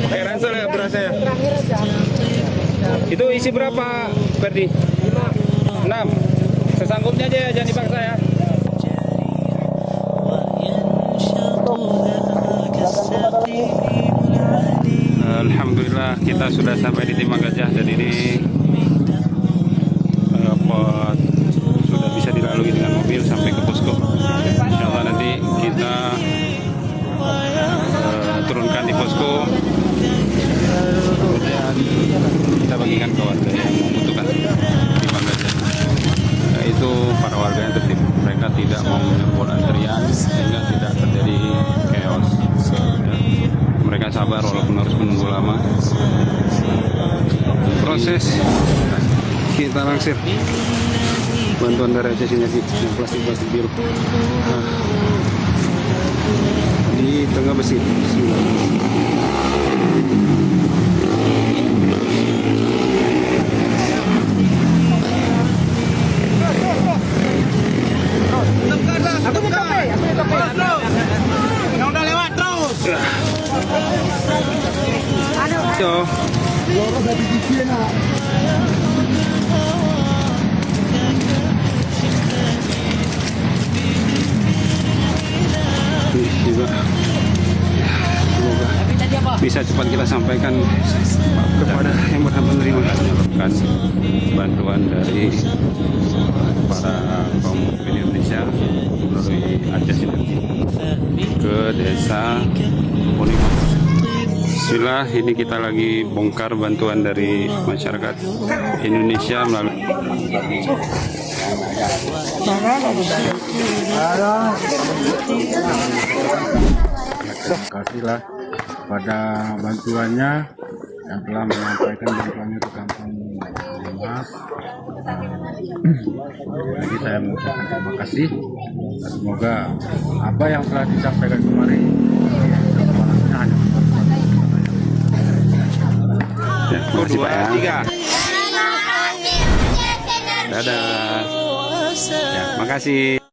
Pakai ransel ya berasnya. Itu isi berapa, Ferdi? 6. Sesanggupnya aja ya, jangan dipaksa ya. Alhamdulillah kita sudah sampai di Timah Gajah dan ini sudah bisa dilalui dengan mobil sampai ke posko. Insyaallah nanti kita turunkan di posko, kemudian kita bagikan ke warga yang membutuhkan Timah Gajah. Itu para warga yang tertib, mereka tidak mau menyerbu antrian sehingga tidak terjadi chaos. Mereka sabar walaupun harus menunggu lama. Proses kita langsir bantuan dari Aceh Sinyaki yang plastik biru di tengah besi. Yang udah lewat terus. Yo. Semoga bisa cepat kita sampaikan kepada yang berhak menerima menyalurkan bantuan dari para kaum muslimin Indonesia melalui Aceh Sinyaki ke desa Ponimo. Bismillah, ini kita lagi bongkar bantuan dari masyarakat Indonesia melalui kasihlah pada bantuannya yang telah menyampaikan bantuannya ke kampung Limas. Jadi saya mengucapkan terima kasih. Semoga apa yang telah disampaikan kemarin hanya ya, terima kasih Pak ya. Dadah. Ya, makasih.